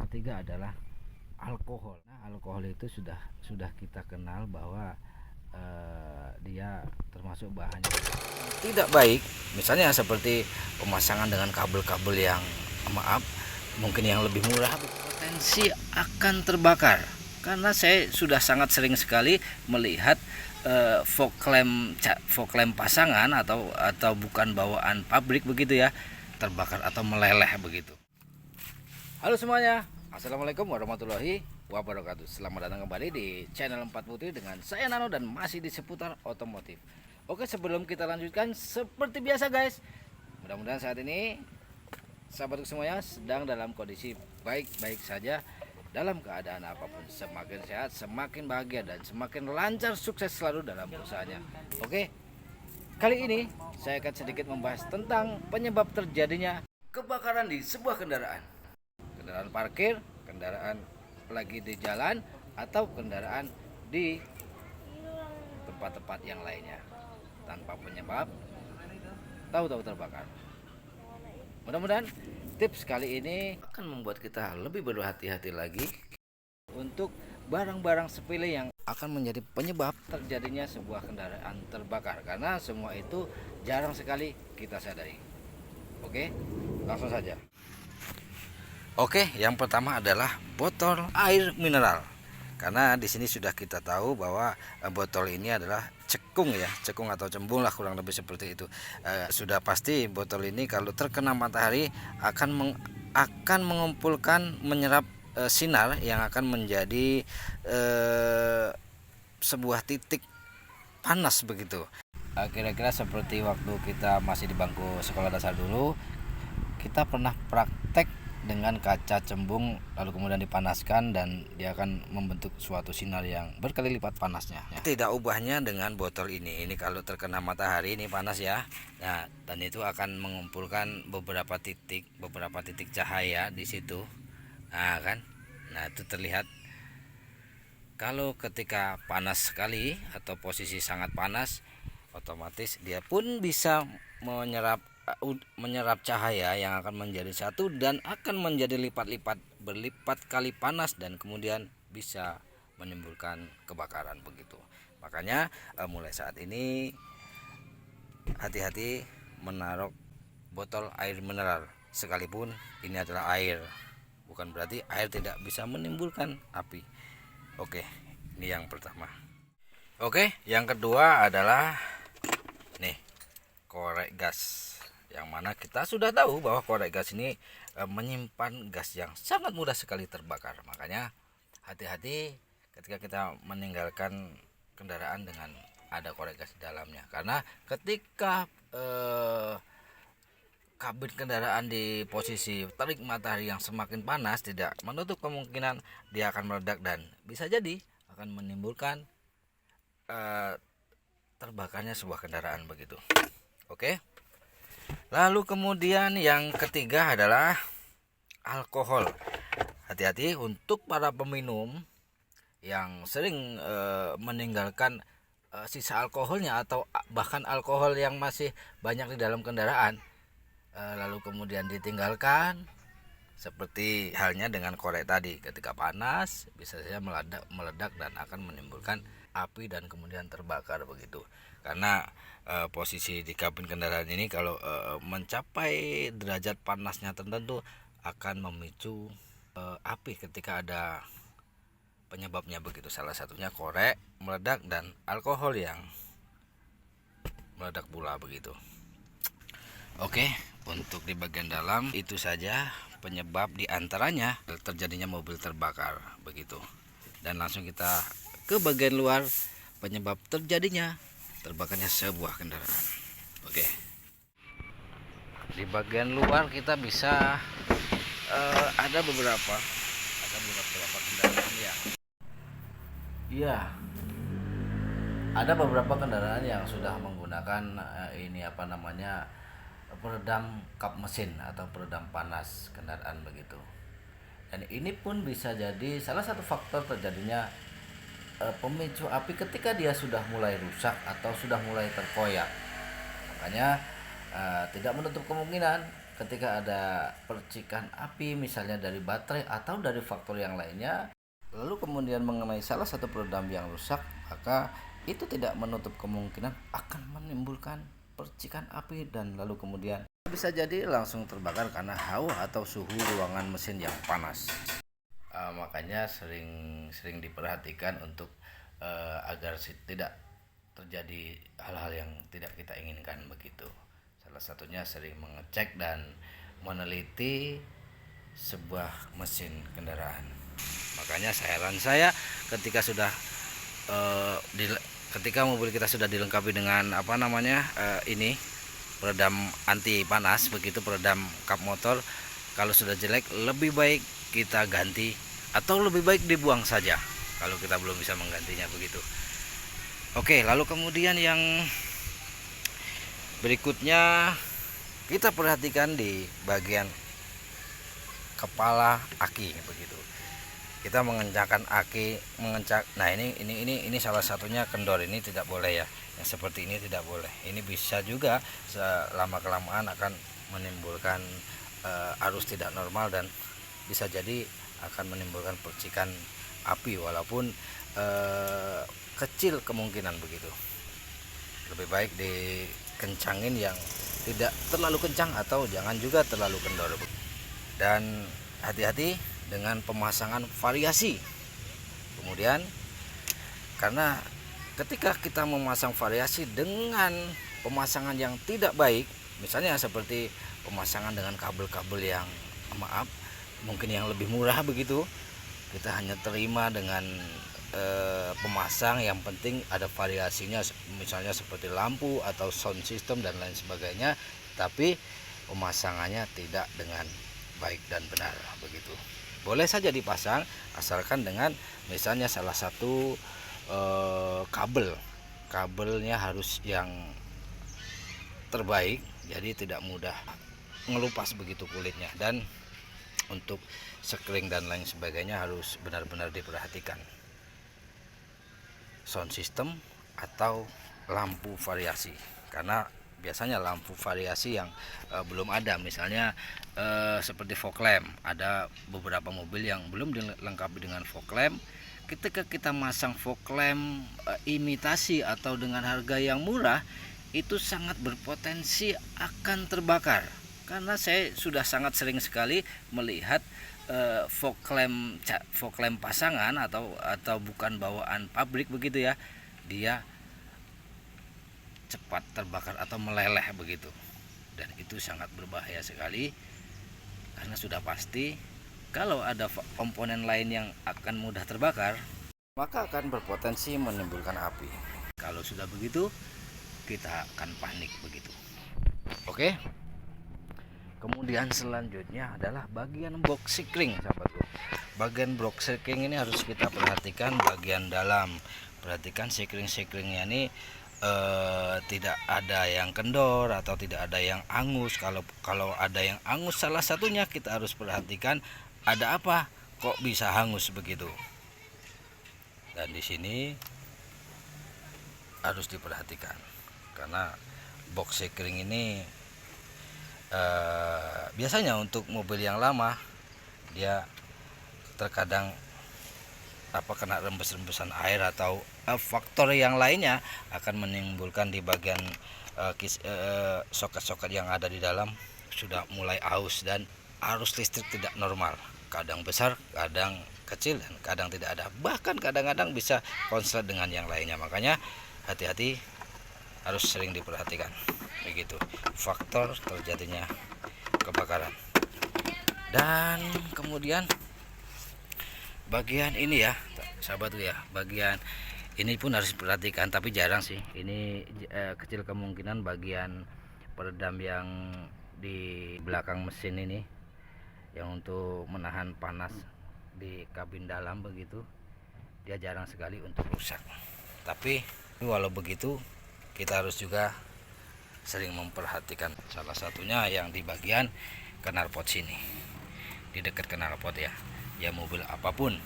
ketiga adalah alkohol. Nah, alkohol itu sudah kita kenal bahwa dia termasuk bahan yang tidak baik, misalnya seperti pemasangan dengan kabel-kabel yang, maaf, mungkin yang lebih murah, potensi akan terbakar. Karena saya sudah sangat sering sekali melihat fog lamp pasangan atau bukan bawaan pabrik begitu ya, terbakar atau meleleh begitu. Halo semuanya, assalamualaikum warahmatullahi wabarakatuh. Selamat datang kembali di channel 4 Putri dengan saya Nano dan masih di seputar otomotif. Oke, sebelum kita lanjutkan, seperti biasa guys, mudah-mudahan saat ini sahabatku semuanya sedang dalam kondisi baik-baik saja, dalam keadaan apapun, semakin sehat, semakin bahagia, dan semakin lancar, sukses selalu dalam usahanya. Oke, kali ini saya akan sedikit membahas tentang penyebab terjadinya kebakaran di sebuah kendaraan. Kendaraan parkir, kendaraan lagi di jalan, atau kendaraan di tempat-tempat yang lainnya. Tanpa penyebab, tahu-tahu terbakar. Mudah-mudahan tips kali ini akan membuat kita lebih berhati-hati lagi untuk barang-barang sepele yang akan menjadi penyebab terjadinya sebuah kendaraan terbakar, karena semua itu jarang sekali kita sadari. Oke, langsung saja. Oke, yang pertama adalah botol air mineral. Karena di sini sudah kita tahu bahwa botol ini adalah cekung ya, cekung atau cembung lah, kurang lebih seperti itu. Sudah pasti botol ini kalau terkena matahari akan mengumpulkan, menyerap sinar yang akan menjadi sebuah titik panas begitu. Kira-kira seperti waktu kita masih di bangku sekolah dasar dulu, kita pernah praktek dengan kaca cembung lalu kemudian dipanaskan dan dia akan membentuk suatu sinar yang berkali lipat panasnya ya. Tidak ubahnya dengan botol ini kalau terkena matahari ini panas ya. Nah, dan itu akan mengumpulkan beberapa titik cahaya di situ. Nah, kan? Nah, itu terlihat kalau ketika panas sekali atau posisi sangat panas, otomatis dia pun bisa menyerap cahaya yang akan menjadi satu dan akan menjadi berlipat kali panas, dan kemudian bisa menimbulkan kebakaran begitu. Makanya mulai saat ini hati-hati menaruh botol air mineral, sekalipun ini adalah air, bukan berarti air tidak bisa menimbulkan api. Oke, ini yang pertama. Oke, yang kedua adalah nih, korek gas. Yang mana kita sudah tahu bahwa korek gas ini menyimpan gas yang sangat mudah sekali terbakar. Makanya hati-hati ketika kita meninggalkan kendaraan dengan ada korek gas di dalamnya. Karena ketika kabin kendaraan di posisi terik matahari yang semakin panas, tidak menutup kemungkinan dia akan meledak dan bisa jadi akan menimbulkan terbakarnya sebuah kendaraan begitu. Oke. Lalu kemudian yang ketiga adalah alkohol. Hati-hati untuk para peminum yang sering meninggalkan sisa alkoholnya atau bahkan alkohol yang masih banyak di dalam kendaraan, lalu kemudian ditinggalkan, seperti halnya dengan korek tadi, ketika panas bisa saja meledak dan akan menimbulkan api dan kemudian terbakar begitu. Karena posisi di kabin kendaraan ini kalau mencapai derajat panasnya tertentu akan memicu api ketika ada penyebabnya begitu. Salah satunya korek meledak dan alkohol yang meledak pula begitu. Oke, untuk di bagian dalam itu saja penyebab diantaranya terjadinya mobil terbakar begitu. Dan langsung kita ke bagian luar, penyebab terjadinya terbakarnya sebuah kendaraan. Oke, di bagian luar kita bisa ada beberapa kendaraan ya. Iya, ada beberapa kendaraan yang sudah menggunakan peredam kap mesin atau peredam panas kendaraan begitu. Dan ini pun bisa jadi salah satu faktor terjadinya pemicu api ketika dia sudah mulai rusak atau sudah mulai terkoyak. Makanya tidak menutup kemungkinan ketika ada percikan api misalnya dari baterai atau dari faktor yang lainnya, lalu kemudian mengenai salah satu peredam yang rusak, maka itu tidak menutup kemungkinan akan menimbulkan percikan api dan lalu kemudian bisa jadi langsung terbakar karena hawa atau suhu ruangan mesin yang panas. Makanya sering diperhatikan untuk agar tidak terjadi hal-hal yang tidak kita inginkan begitu. Salah satunya sering mengecek dan meneliti sebuah mesin kendaraan. Makanya saran saya ketika sudah ketika mobil kita sudah dilengkapi dengan ini peredam anti panas begitu, peredam kap motor, kalau sudah jelek lebih baik kita ganti atau lebih baik dibuang saja kalau kita belum bisa menggantinya begitu. Oke, lalu kemudian yang berikutnya kita perhatikan di bagian kepala aki begitu. Kita mengencangkan aki, nah ini salah satunya kendor, ini tidak boleh ya. Yang seperti ini tidak boleh. Ini bisa juga selama kelamaan akan menimbulkan arus tidak normal dan bisa jadi akan menimbulkan percikan api walaupun kecil kemungkinan begitu. Lebih baik dikencangin yang tidak terlalu kencang atau jangan juga terlalu kendor. Dan hati-hati dengan pemasangan variasi. Kemudian karena ketika kita memasang variasi dengan pemasangan yang tidak baik, misalnya seperti pemasangan dengan kabel-kabel yang mungkin yang lebih murah begitu, kita hanya terima dengan pemasang yang penting ada variasinya, misalnya seperti lampu atau sound system dan lain sebagainya, tapi pemasangannya tidak dengan baik dan benar begitu. Boleh saja dipasang asalkan dengan misalnya salah satu kabelnya harus yang terbaik, jadi tidak mudah ngelupas begitu kulitnya, dan untuk sekring dan lain sebagainya harus benar-benar diperhatikan. Sound system atau lampu variasi, karena biasanya lampu variasi yang belum ada, misalnya seperti fog lamp, ada beberapa mobil yang belum dilengkapi dengan fog lamp. Ketika kita masang fog lamp imitasi atau dengan harga yang murah, itu sangat berpotensi akan terbakar, karena saya sudah sangat sering sekali melihat fog lamp pasangan atau bukan bawaan pabrik begitu ya, dia cepat terbakar atau meleleh begitu, dan itu sangat berbahaya sekali karena sudah pasti kalau ada komponen lain yang akan mudah terbakar maka akan berpotensi menimbulkan api. Kalau sudah begitu kita akan panik begitu. Oke. Kemudian selanjutnya adalah bagian box sikring, sahabatku. Bagian box sikring ini harus kita perhatikan bagian dalam. Perhatikan sikring-sikringnya ini tidak ada yang kendor atau tidak ada yang angus. Kalau ada yang angus salah satunya, kita harus perhatikan ada apa kok bisa hangus begitu. Dan di sini harus diperhatikan karena box sikring ini biasanya untuk mobil yang lama dia terkadang kena rembes-rembesan air atau faktor yang lainnya akan menimbulkan di bagian soket-soket yang ada di dalam sudah mulai aus dan arus listrik tidak normal, kadang besar, kadang kecil, dan kadang tidak ada, bahkan kadang-kadang bisa konslet dengan yang lainnya. Makanya hati-hati, harus sering diperhatikan begitu faktor terjadinya kebakaran. Dan kemudian bagian ini ya sahabat ya, bagian ini pun harus diperhatikan, tapi jarang sih ini, kecil kemungkinan bagian peredam yang di belakang mesin ini yang untuk menahan panas di kabin dalam begitu, dia jarang sekali untuk rusak. Tapi walau begitu kita harus juga sering memperhatikan, salah satunya yang di bagian knalpot sini, di dekat knalpot ya. Ya mobil apapun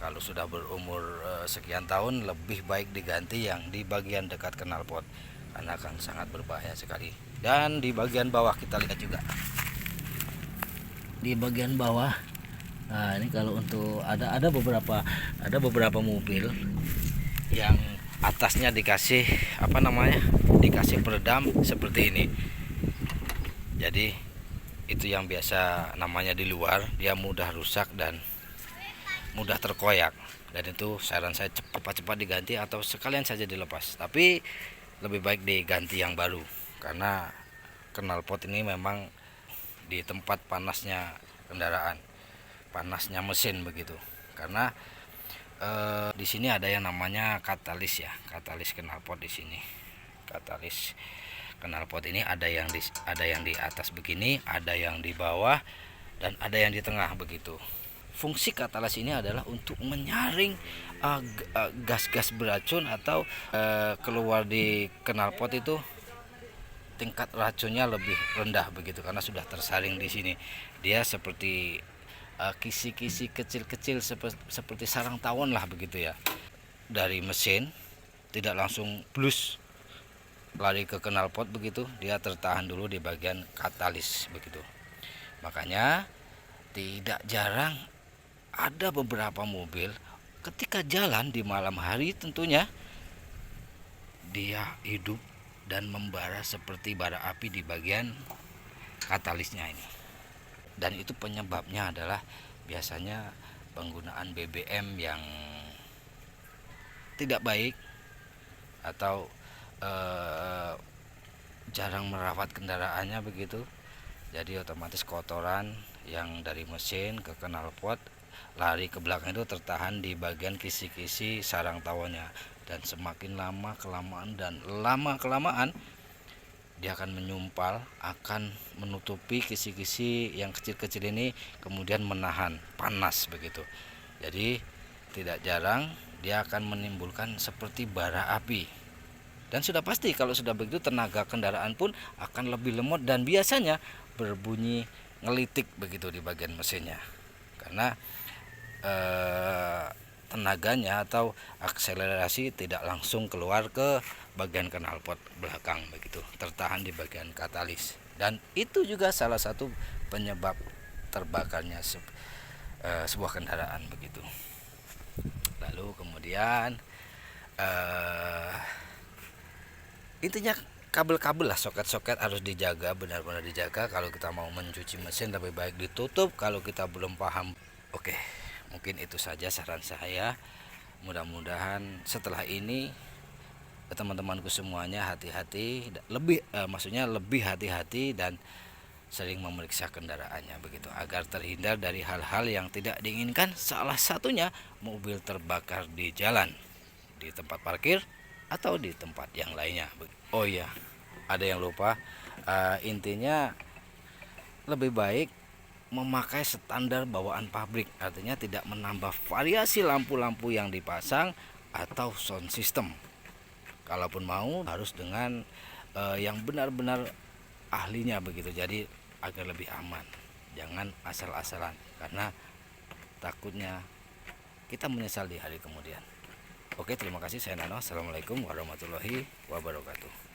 kalau sudah berumur sekian tahun lebih baik diganti yang di bagian dekat knalpot karena akan sangat berbahaya sekali. Dan di bagian bawah kita lihat juga di bagian bawah. Nah, ini kalau untuk ada beberapa mobil yang atasnya dikasih apa namanya? Dikasih peredam seperti ini. Jadi itu yang biasa namanya di luar, dia mudah rusak dan mudah terkoyak. Dan itu saran saya cepat-cepat diganti atau sekalian saja dilepas. Tapi lebih baik diganti yang baru karena knalpot ini memang di tempat panasnya kendaraan, panasnya mesin begitu. Karena di sini ada yang namanya katalis ya, katalis knalpot di sini. Katalis knalpot ini ada yang di atas begini, ada yang di bawah, dan ada yang di tengah begitu. Fungsi katalis ini adalah untuk menyaring gas-gas beracun atau keluar di knalpot itu tingkat racunnya lebih rendah begitu karena sudah tersaring di sini. Dia seperti kisi-kisi kecil-kecil seperti sarang tawon lah begitu ya. Dari mesin tidak langsung blus lari ke knalpot begitu, dia tertahan dulu di bagian katalis begitu. Makanya tidak jarang ada beberapa mobil ketika jalan di malam hari tentunya dia hidup dan membara seperti bara api di bagian katalisnya ini. Dan itu penyebabnya adalah biasanya penggunaan BBM yang tidak baik atau jarang merawat kendaraannya begitu. Jadi otomatis kotoran yang dari mesin ke knalpot lari ke belakang itu tertahan di bagian kisi-kisi sarang tawonnya, dan semakin lama kelamaan dia akan menyumpal, akan menutupi kisi-kisi yang kecil-kecil ini, kemudian menahan panas begitu. Jadi tidak jarang dia akan menimbulkan seperti bara api. Dan sudah pasti kalau sudah begitu tenaga kendaraan pun akan lebih lemot dan biasanya berbunyi ngelitik begitu di bagian mesinnya. Karena tenaganya atau akselerasi tidak langsung keluar ke bagian knalpot belakang begitu, tertahan di bagian katalis. Dan itu juga salah satu penyebab terbakarnya sebuah kendaraan begitu. Lalu kemudian intinya kabel-kabel lah, soket-soket harus dijaga, benar-benar dijaga. Kalau kita mau mencuci mesin lebih baik ditutup kalau kita belum paham. Oke, mungkin itu saja saran saya. Mudah-mudahan setelah ini teman-temanku semuanya hati-hati, maksudnya lebih hati-hati dan sering memeriksa kendaraannya begitu agar terhindar dari hal-hal yang tidak diinginkan. Salah satunya mobil terbakar di jalan, di tempat parkir atau di tempat yang lainnya. Oh iya, ada yang lupa, intinya lebih baik memakai standar bawaan pabrik, artinya tidak menambah variasi lampu-lampu yang dipasang atau sound system. Kalaupun mau harus dengan yang benar-benar ahlinya begitu, jadi agar lebih aman. Jangan asal-asalan karena takutnya kita menyesal di hari kemudian. Oke, terima kasih. Saya Nano. Assalamualaikum warahmatullahi wabarakatuh.